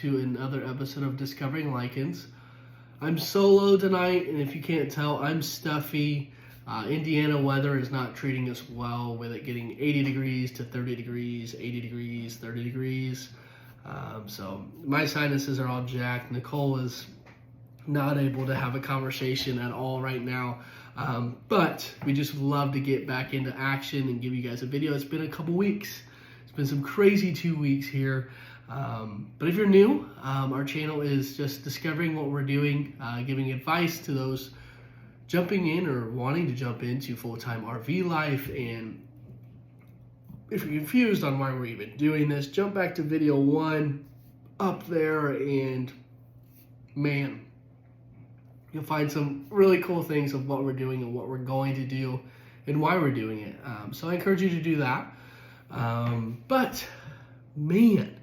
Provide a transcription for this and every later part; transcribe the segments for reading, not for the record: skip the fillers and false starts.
to another episode of Discovering Lichens. I'm solo tonight, and if you can't tell, I'm stuffy. Indiana weather is not treating us well, with it getting 80 degrees to 30 degrees, 80 degrees, 30 degrees. So my sinuses are all jacked. Nicole is not able to have a conversation at all right now. But we just love to get back into action and give you guys a video. It's been a couple weeks. It's been some crazy 2 weeks here. But if you're new, our channel is just discovering what we're doing, giving advice to those jumping in or wanting to jump into full-time RV life. And if you're confused on why we're even doing this, jump back to video 1 up there, and man, you'll find some really cool things of what we're doing and what we're going to do and why we're doing it. So I encourage you to do that. But man,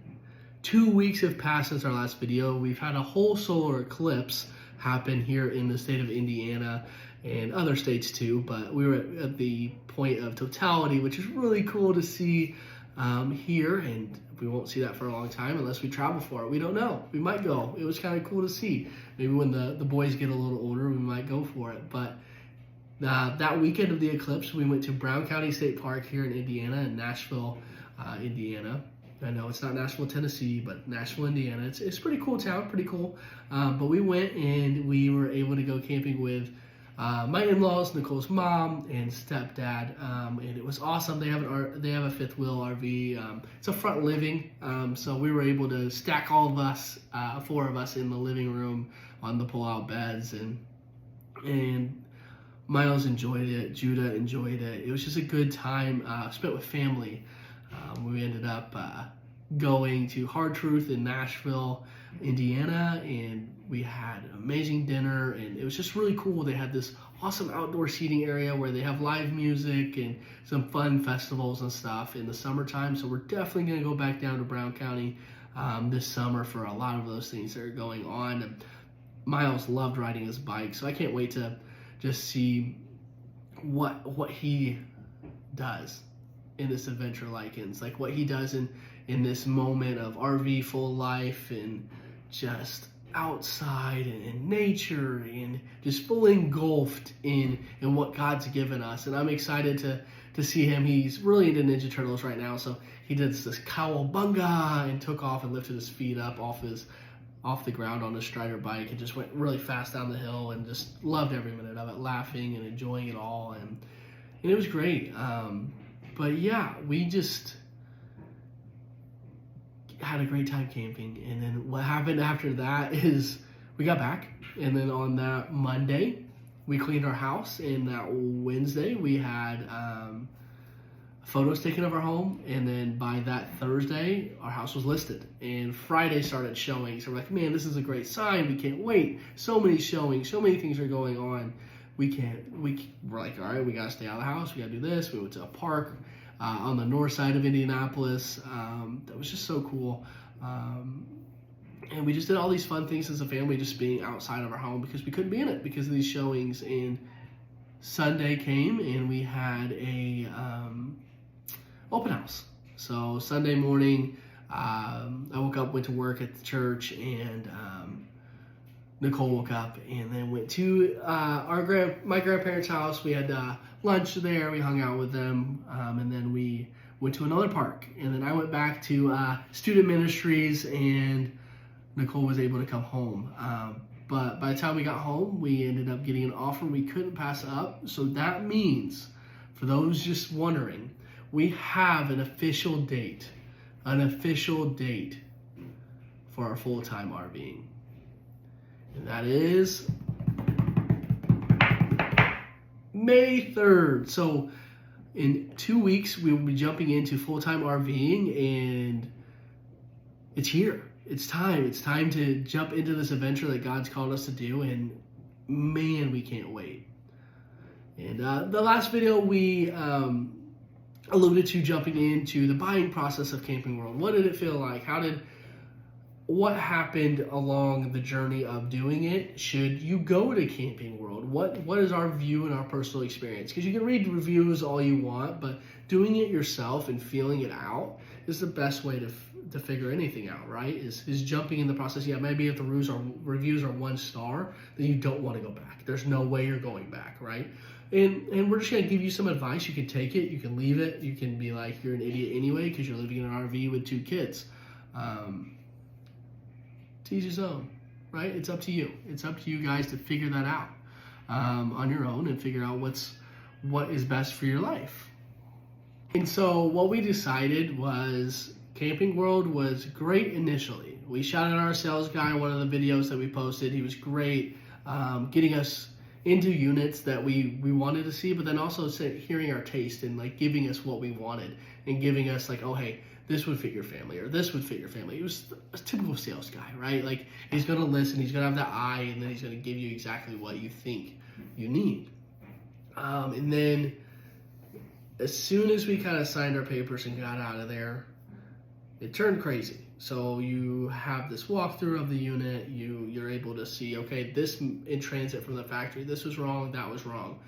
2 weeks have passed since our last video. We've had a whole solar eclipse happen here in the state of Indiana and other states too, but we were at the point of totality, which is really cool to see here, and we won't see that for a long time unless we travel for it. We don't know. We might go. It was kind of cool to see. Maybe when the boys get a little older, we might go for it. But that weekend of the eclipse, we went to Brown County State Park here in Indiana, in Nashville, Indiana. I know it's not Nashville, Tennessee, but Nashville, Indiana. It's a pretty cool town, pretty cool. But we went and we were able to go camping with my in-laws, Nicole's mom, and stepdad, and it was awesome. They have a fifth wheel RV. It's a front living, so we were able to stack all of us, 4 of us, in the living room on the pull-out beds, and Miles enjoyed it. Judah enjoyed it. It was just a good time spent with family. We ended up going to Hard Truth in Nashville, Indiana, and we had an amazing dinner, and it was just really cool. They had this awesome outdoor seating area where they have live music and some fun festivals and stuff in the summertime. So we're definitely going to go back down to Brown County this summer for a lot of those things that are going on. And Miles loved riding his bike, so I can't wait to just see what he does in this adventure Lichens, like what he does in this moment of RV full life and just outside and nature and just fully engulfed in what God's given us. And I'm excited to see him. He's really into Ninja Turtles right now, so he did this cowabunga and took off and lifted his feet up off the ground on his Strider bike and just went really fast down the hill and just loved every minute of it, laughing and enjoying it all, and it was great. But yeah, we just had a great time camping. And then what happened after that is we got back, and then on that Monday we cleaned our house, and that Wednesday we had photos taken of our home, and then by that Thursday our house was listed, and Friday started showing. So we're like, man, this is a great sign. We can't wait. So many showings, so many things are going on. We're like, all right, we gotta stay out of the house. We gotta do this. We went to a park on the north side of Indianapolis. That was just so cool. And we just did all these fun things as a family, just being outside of our home because we couldn't be in it because of these showings. And Sunday came and we had a open house. So Sunday morning, I woke up, went to work at the church, and Nicole woke up and then went to my grandparents' house. We had lunch there. We hung out with them, and then we went to another park. And then I went back to student ministries, and Nicole was able to come home. But by the time we got home, we ended up getting an offer we couldn't pass up. So that means, for those just wondering, we have an official date for our full-time RVing. And that is May 3rd. So in 2 weeks, we will be jumping into full-time RVing, and it's here. It's time. It's time to jump into this adventure that God's called us to do, and man, we can't wait. And the last video, we alluded to jumping into the buying process of Camping World. What did it feel like? What happened along the journey of doing it? Should you go to Camping World? What is our view and our personal experience? Because you can read reviews all you want, but doing it yourself and feeling it out is the best way to figure anything out, right? Is jumping in the process. Yeah, maybe if the reviews are 1 star, then you don't want to go back. There's no way you're going back, right? And we're just gonna give you some advice. You can take it, you can leave it, you can be like you're an idiot anyway because you're living in an RV with 2 kids. To each his own, right? It's up to you. It's up to you guys to figure that out on your own and figure out what is best for your life. And so what we decided was Camping World was great initially. We shouted out our sales guy in one of the videos that we posted. He was great, getting us into units that we wanted to see, but then also hearing our taste and like giving us what we wanted and giving us like, oh, hey, this would fit your family or this would fit your family. He was a typical sales guy, right? Like he's going to listen, he's going to have that eye, and then he's going to give you exactly what you think you need. And then as soon as we kind of signed our papers and got out of there, it turned crazy. So you have this walkthrough of the unit. You're able to see, okay, this in transit from the factory, this was wrong, that was wrong.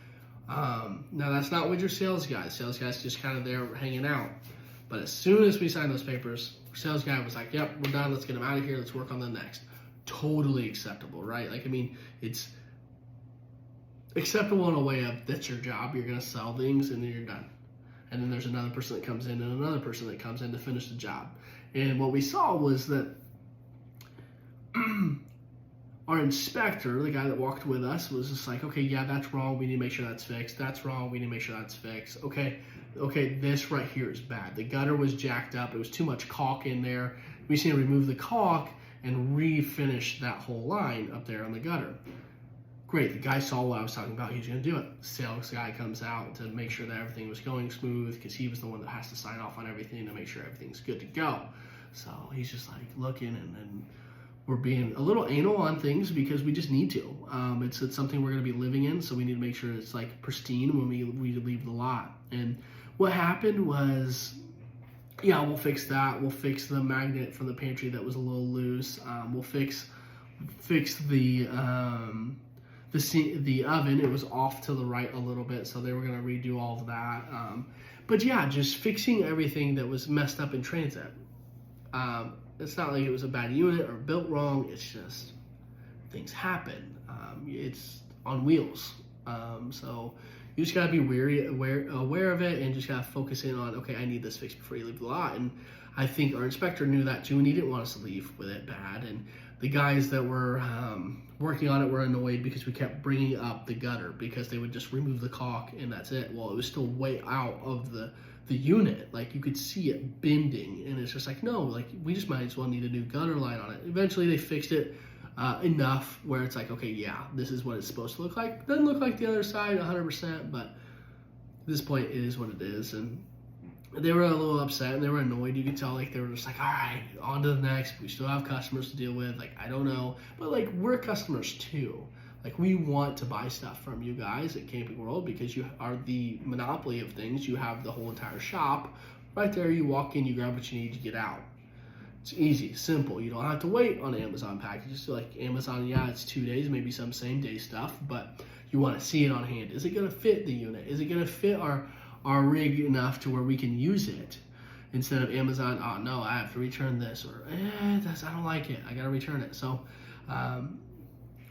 Now that's not with your sales guys. Sales guys just kind of there hanging out. But as soon as we signed those papers, our sales guy was like, yep, we're done. Let's get them out of here. Let's work on the next. Totally acceptable, right? Like, I mean, it's acceptable in a way of that's your job. You're going to sell things and then you're done. And then there's another person that comes in and another person that comes in to finish the job. And what we saw was that our inspector, the guy that walked with us, was just like, okay, yeah, that's wrong. We need to make sure that's fixed. That's wrong. We need to make sure that's fixed. Okay, this right here is bad. The gutter was jacked up. It was too much caulk in there. We just need to remove the caulk and refinish that whole line up there on the gutter. Great, the guy saw what I was talking about. He's going to do it. The sales guy comes out to make sure that everything was going smooth because he was the one that has to sign off on everything to make sure everything's good to go. So he's just like looking, and we're being a little anal on things because we just need to. It's something we're going to be living in, so we need to make sure it's like pristine when we leave the lot. And what happened was, yeah, we'll fix that. We'll fix the magnet from the pantry that was a little loose. We'll fix the oven. It was off to the right a little bit, so they were going to redo all of that. But yeah, just fixing everything that was messed up in transit. It's not like it was a bad unit or built wrong. It's just things happen. It's on wheels. So you just got to be aware of it, and just got to focus in on, okay, I need this fixed before you leave the lot. And I think our inspector knew that too, and he didn't want us to leave with it bad. And the guys that were working on it were annoyed because we kept bringing up the gutter because they would just remove the caulk and that's it. Well, it was still way out of the unit. Like, you could see it bending, and it's just like, no, like, we just might as well need a new gutter line on it. Eventually they fixed it enough where it's like, okay, yeah, this is what it's supposed to look like. Doesn't look like the other side 100%, but at this point it is what it is. And they were a little upset and they were annoyed. You could tell, like, they were just like, all right, on to the next. We still have customers to deal with. Like, I don't know. But, like, we're customers too. Like, we want to buy stuff from you guys at Camping World because you are the monopoly of things. You have the whole entire shop. Right there, you walk in, you grab what you need, you get out. It's easy, simple. You don't have to wait on Amazon packages. So, like, Amazon, yeah, it's 2 days, maybe some same-day stuff, but you want to see it on hand. Is it going to fit the unit? Is it going to fit our rig enough to where we can use it? Instead of Amazon, oh, no, I have to return this, or I don't like it, I got to return it. So,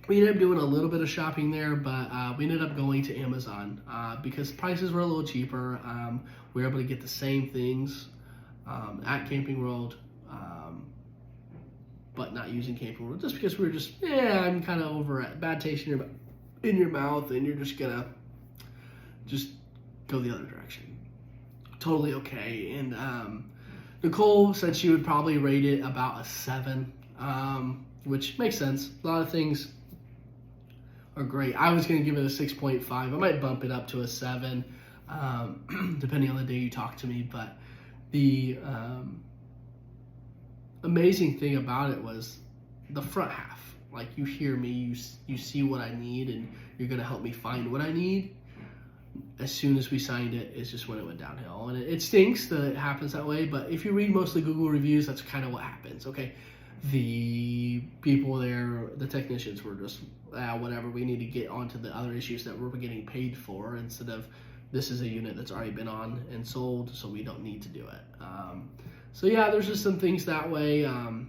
we ended up doing a little bit of shopping there, but we ended up going to Amazon because prices were a little cheaper. We were able to get the same things at Camping World, but not using Camping World, just because we were just, I'm kind of over it. Bad taste in your mouth, and you're just gonna go the other direction. Totally okay. And Nicole said she would probably rate it about a 7, which makes sense. A lot of things are great. I was going to give it a 6.5. I might bump it up to a 7, depending on the day you talk to me. But the amazing thing about it was the front half. Like, you hear me, you see what I need, and you're going to help me find what I need. As soon as we signed it, it's just when it went downhill. And it stinks that it happens that way, but if you read mostly Google reviews, that's kind of what happens, okay? The people there, the technicians were just, whatever, we need to get onto the other issues that we're getting paid for instead of this is a unit that's already been on and sold, so we don't need to do it. So yeah, there's just some things that way.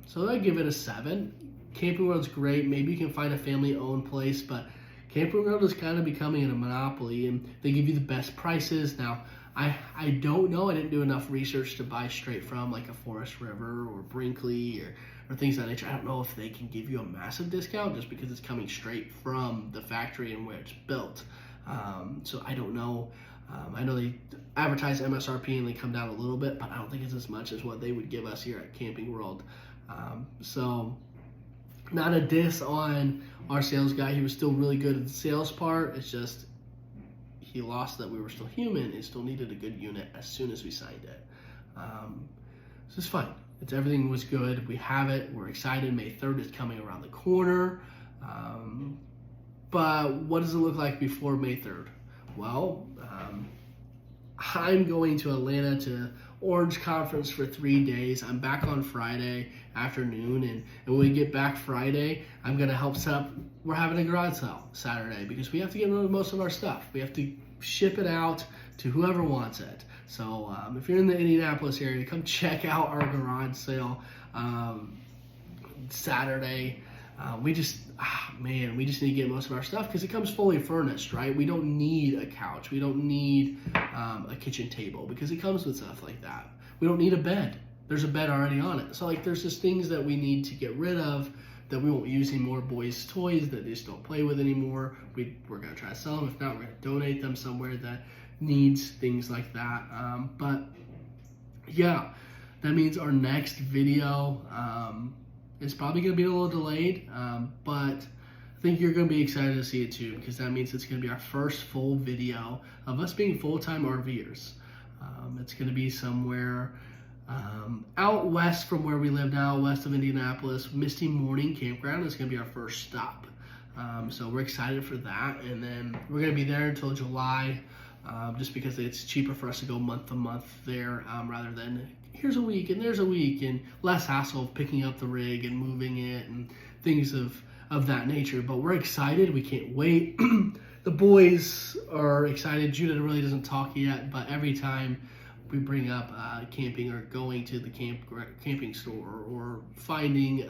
So I give it a 7. Camping World's great. Maybe you can find a family-owned place, but Camping World is kind of becoming a monopoly, and they give you the best prices. Now, I don't know. I didn't do enough research to buy straight from like a Forest River or Brinkley or things of that nature. I don't know if they can give you a massive discount just because it's coming straight from the factory and where it's built. So I don't know. I know they advertise MSRP and they come down a little bit, but I don't think it's as much as what they would give us here at Camping World. So not a diss on our sales guy. He was still really good at the sales part. It's just he lost that we were still human and still needed a good unit as soon as we signed it. So it's fine. Everything was good. We have it. We're excited. May 3rd is coming around the corner. But what does it look like before May 3rd? Well, I'm going to Atlanta to Orange Conference for 3 days. I'm back on Friday afternoon, and when we get back Friday, I'm going to help set up. We're having a garage sale Saturday because we have to get rid of most of our stuff. We have to ship it out to whoever wants it. So if you're in the Indianapolis area, come check out our garage sale Saturday. We just need to get most of our stuff because it comes fully furnished, right? We don't need a couch. We don't need a kitchen table because it comes with stuff like that. We don't need a bed. There's a bed already on it. So like there's just things that we need to get rid of that we won't use anymore. Boys' toys that they just don't play with anymore. We're going to try to sell them. If not, we're going to donate them somewhere that needs things like that. But yeah, that means our next video it's probably going to be a little delayed, but I think you're going to be excited to see it too, because that means it's going to be our first full video of us being full-time RVers. It's going to be somewhere out west from where we live now, west of Indianapolis. Misty Morning Campground is going to be our first stop. So we're excited for that, and then we're going to be there until July, just because it's cheaper for us to go month to month there rather than here's a week and there's a week, and less hassle of picking up the rig and moving it and things of that nature. But we're excited. We can't wait. The boys are excited. Judah really doesn't talk yet, but every time we bring up camping or going to the camping store or finding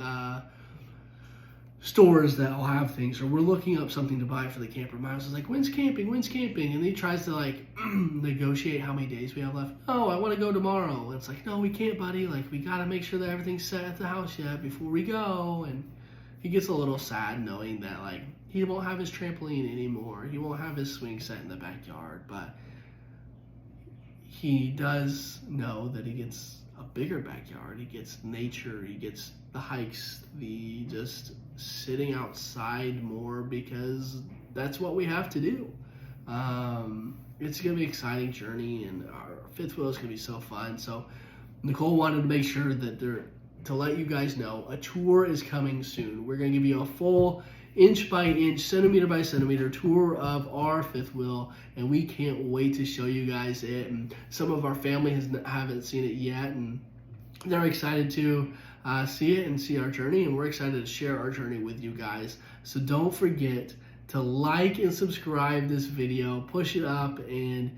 stores that will have things, or we're looking up something to buy for the camper, Miles is like, when's camping? And he tries to like negotiate how many days we have left. Oh, I want to go tomorrow. And it's like, no, we can't, buddy. Like, we got to make sure that everything's set at the house yet before we go. And he gets a little sad knowing that like he won't have his trampoline anymore. He won't have his swing set in the backyard, but he does know that he gets a bigger backyard. He gets nature. He gets the hikes, the just sitting outside more, because that's what we have to do. It's going to be an exciting journey, and our fifth wheel is going to be so fun. So Nicole wanted to make sure that to let you guys know, a tour is coming soon. We're going to give you a full inch by inch, centimeter by centimeter tour of our fifth wheel, and we can't wait to show you guys it. And some of our family haven't seen it yet, and they're excited to see it and see our journey, and we're excited to share our journey with you guys. So don't forget to like and subscribe this video, push it up, and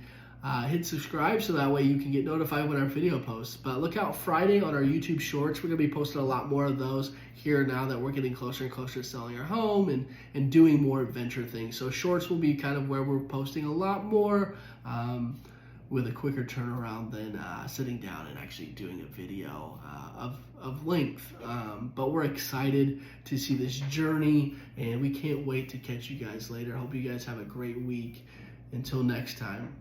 hit subscribe so that way you can get notified when our video posts. But look out Friday on our YouTube Shorts. We're going to be posting a lot more of those here now that we're getting closer and closer to selling our home and doing more adventure things. So Shorts will be kind of where we're posting a lot more with a quicker turnaround than sitting down and actually doing a video of length. But we're excited to see this journey, and we can't wait to catch you guys later. Hope you guys have a great week. Until next time.